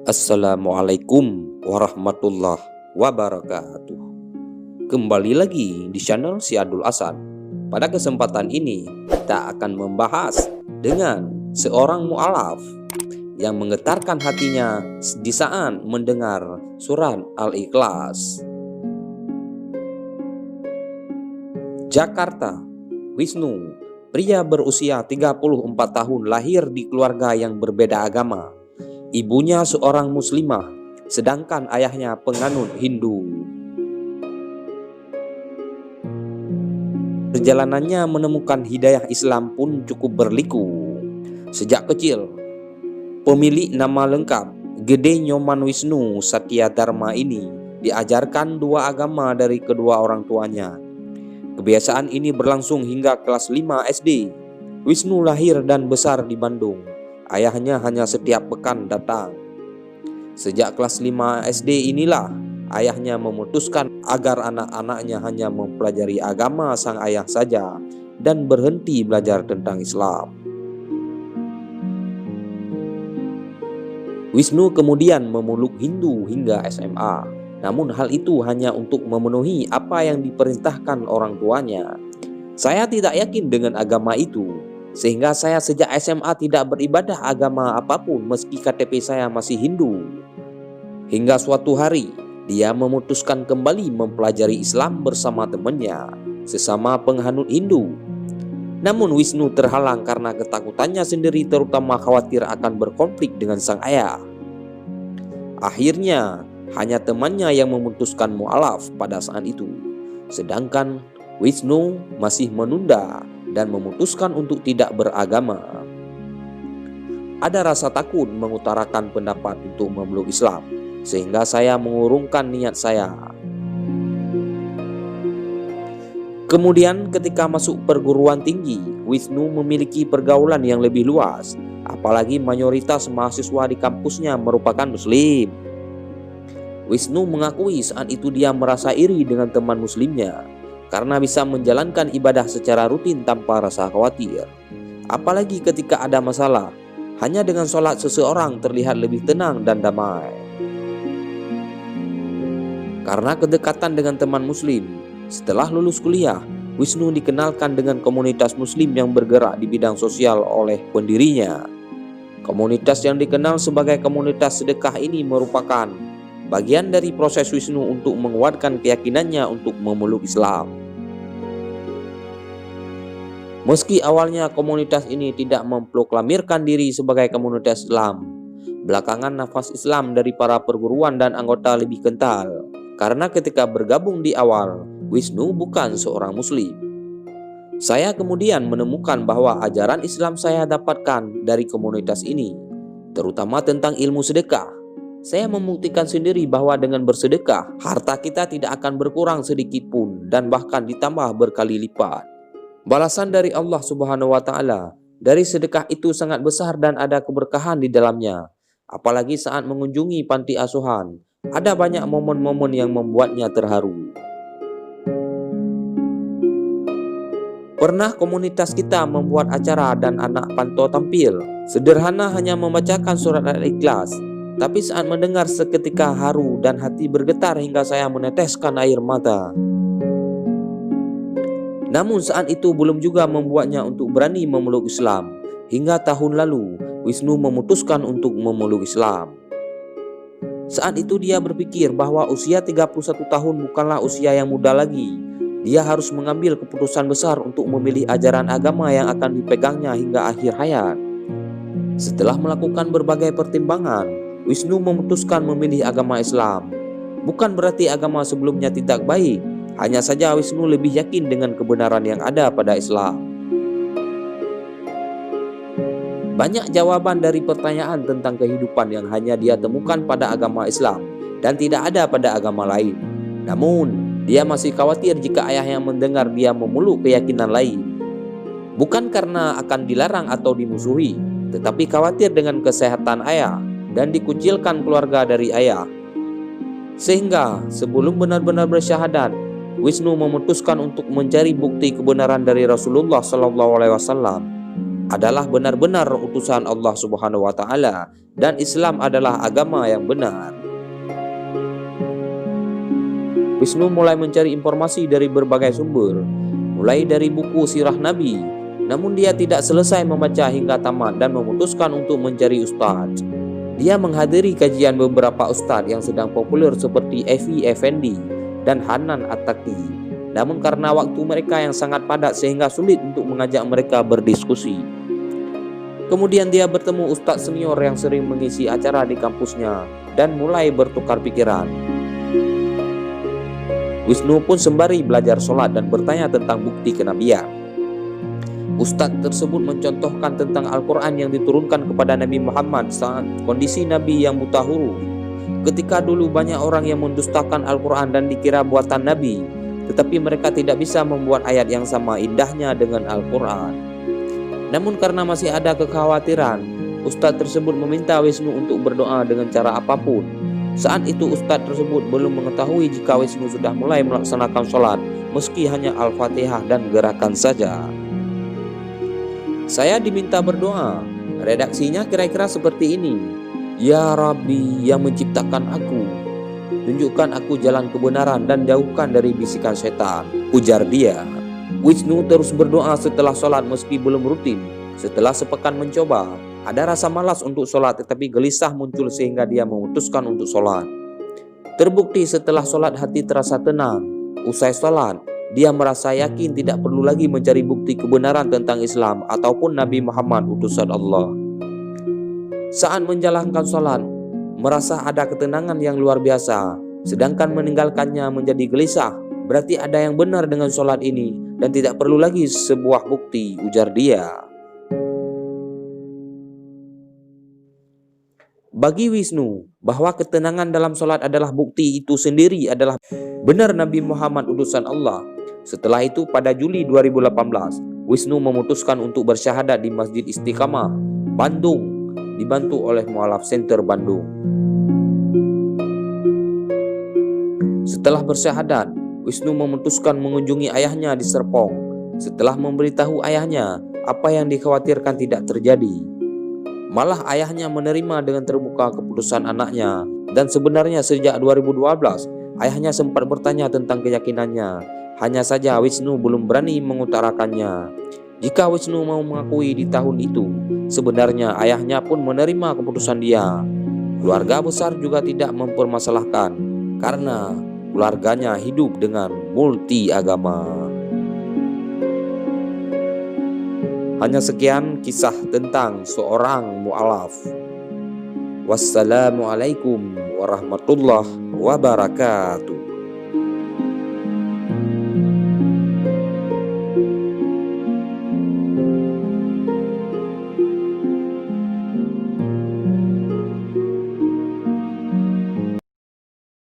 Assalamualaikum warahmatullahi wabarakatuh. Kembali lagi di channel Si Adul Asad. Pada kesempatan ini kita akan membahas dengan seorang mu'alaf yang menggetarkan hatinya di saat mendengar surat Al-Ikhlas. Jakarta, Wisnu, pria berusia 34 tahun, lahir di keluarga yang berbeda agama. Ibunya seorang muslimah, sedangkan ayahnya penganut Hindu. Perjalanannya menemukan hidayah Islam pun cukup berliku. Sejak kecil, pemilik nama lengkap Gede Nyoman Wisnu Satya Dharma ini diajarkan dua agama dari kedua orang tuanya. Kebiasaan ini berlangsung hingga kelas 5 SD. Wisnu lahir dan besar di Bandung. Ayahnya hanya setiap pekan datang. Sejak kelas 5 SD inilah ayahnya memutuskan agar anak-anaknya hanya mempelajari agama sang ayah saja dan berhenti belajar tentang Islam. Wisnu kemudian memeluk Hindu hingga SMA. Namun hal itu hanya untuk memenuhi apa yang diperintahkan orang tuanya. Saya tidak yakin dengan agama itu, sehingga saya sejak SMA tidak beribadah agama apapun meski KTP saya masih Hindu. Hingga suatu hari, dia memutuskan kembali mempelajari Islam bersama temannya, sesama penganut Hindu. Namun Wisnu terhalang karena ketakutannya sendiri, terutama khawatir akan berkonflik dengan sang ayah. Akhirnya, hanya temannya yang memutuskan mu'alaf pada saat itu. Sedangkan Wisnu masih menunda dan memutuskan untuk tidak beragama. Ada rasa takut mengutarakan pendapat untuk memeluk Islam, sehingga saya mengurungkan niat saya. Kemudian ketika masuk perguruan tinggi, Wisnu memiliki pergaulan yang lebih luas, apalagi mayoritas mahasiswa di kampusnya merupakan Muslim. Wisnu mengakui saat itu dia merasa iri dengan teman Muslimnya, karena bisa menjalankan ibadah secara rutin tanpa rasa khawatir. Apalagi ketika ada masalah, hanya dengan sholat seseorang terlihat lebih tenang dan damai. Karena kedekatan dengan teman muslim, setelah lulus kuliah, Wisnu dikenalkan dengan komunitas muslim yang bergerak di bidang sosial oleh pendirinya. Komunitas yang dikenal sebagai komunitas sedekah ini merupakan bagian dari proses Wisnu untuk menguatkan keyakinannya untuk memeluk Islam. Meski awalnya komunitas ini tidak memproklamirkan diri sebagai komunitas Islam, belakangan nafas Islam dari para perguruan dan anggota lebih kental. Karena ketika bergabung di awal, Wisnu bukan seorang Muslim. Saya kemudian menemukan bahwa ajaran Islam saya dapatkan dari komunitas ini, terutama tentang ilmu sedekah. Saya membuktikan sendiri bahwa dengan bersedekah, harta kita tidak akan berkurang sedikit pun dan bahkan ditambah berkali lipat. Balasan dari Allah Subhanahu wa Ta'ala dari sedekah itu sangat besar dan ada keberkahan di dalamnya. Apalagi saat mengunjungi panti asuhan, ada banyak momen-momen yang membuatnya terharu. Pernah komunitas kita membuat acara dan anak pantau tampil. Sederhana hanya membacakan surat Al-Ikhlas. Tapi saat mendengar seketika haru dan hati bergetar hingga saya meneteskan air mata. Namun saat itu belum juga membuatnya untuk berani memeluk Islam. Hingga tahun lalu, Wisnu memutuskan untuk memeluk Islam. Saat itu dia berpikir bahwa usia 31 tahun bukanlah usia yang muda lagi. Dia harus mengambil keputusan besar untuk memilih ajaran agama yang akan dipegangnya hingga akhir hayat. Setelah melakukan berbagai pertimbangan, Wisnu memutuskan memilih agama Islam. Bukan berarti agama sebelumnya tidak baik, hanya saja Wisnu lebih yakin dengan kebenaran yang ada pada Islam. Banyak jawaban dari pertanyaan tentang kehidupan yang hanya dia temukan pada agama Islam dan tidak ada pada agama lain. Namun, dia masih khawatir jika ayahnya mendengar dia memeluk keyakinan lain. Bukan karena akan dilarang atau dimusuhi, tetapi khawatir dengan kesehatan ayah dan dikucilkan keluarga dari ayah. Sehingga sebelum benar-benar bersyahadat, Wisnu memutuskan untuk mencari bukti kebenaran dari Rasulullah SAW adalah benar-benar utusan Allah Subhanahu wa Ta'ala dan Islam adalah agama yang benar. Wisnu mulai mencari informasi dari berbagai sumber, mulai dari buku sirah Nabi. Namun dia tidak selesai membaca hingga tamat dan memutuskan untuk mencari ustadz. Dia menghadiri kajian beberapa ustadz yang sedang populer seperti Evi Effendi dan Hanan Attaqi. Namun karena waktu mereka yang sangat padat sehingga sulit untuk mengajak mereka berdiskusi. Kemudian dia bertemu ustadz senior yang sering mengisi acara di kampusnya dan mulai bertukar pikiran. Wisnu pun sembari belajar sholat dan bertanya tentang bukti kenabian. Ustadz tersebut mencontohkan tentang Al-Quran yang diturunkan kepada Nabi Muhammad saat kondisi Nabi yang buta huruf. Ketika dulu banyak orang yang mendustakan Al-Quran dan dikira buatan Nabi, tetapi mereka tidak bisa membuat ayat yang sama indahnya dengan Al-Quran. Namun karena masih ada kekhawatiran, ustadz tersebut meminta Wisnu untuk berdoa dengan cara apapun. Saat itu ustadz tersebut belum mengetahui jika Wisnu sudah mulai melaksanakan sholat, meski hanya Al-Fatihah dan gerakan saja. Saya diminta berdoa. Redaksinya kira-kira seperti ini. Ya Rabbi yang menciptakan aku, tunjukkan aku jalan kebenaran dan jauhkan dari bisikan setan, ujar dia. Wisnu terus berdoa setelah sholat meski belum rutin. Setelah sepekan mencoba, ada rasa malas untuk sholat tetapi gelisah muncul sehingga dia memutuskan untuk sholat. Terbukti setelah sholat hati terasa tenang. Usai sholat, dia merasa yakin tidak perlu lagi mencari bukti kebenaran tentang Islam ataupun Nabi Muhammad utusan Allah. Saat menjalankan sholat, merasa ada ketenangan yang luar biasa, sedangkan meninggalkannya menjadi gelisah. Berarti ada yang benar dengan sholat ini dan tidak perlu lagi sebuah bukti, ujar dia. Bagi Wisnu, bahwa ketenangan dalam sholat adalah bukti itu sendiri adalah benar Nabi Muhammad utusan Allah. Setelah itu pada Juli 2018, Wisnu memutuskan untuk bersyahadat di Masjid Istiqamah, Bandung, dibantu oleh Mu'alaf Center Bandung. Setelah bersyahadat, Wisnu memutuskan mengunjungi ayahnya di Serpong. Setelah memberitahu ayahnya apa yang dikhawatirkan tidak terjadi, malah ayahnya menerima dengan terbuka keputusan anaknya. Dan sebenarnya sejak 2012, ayahnya sempat bertanya tentang keyakinannya. Hanya saja Wisnu belum berani mengutarakannya. Jika Wisnu mau mengakui di tahun itu, sebenarnya ayahnya pun menerima keputusan dia. Keluarga besar juga tidak mempermasalahkan, karena keluarganya hidup dengan multi agama. Hanya sekian kisah tentang seorang mu'alaf. Wassalamualaikum warahmatullahi wabarakatuh.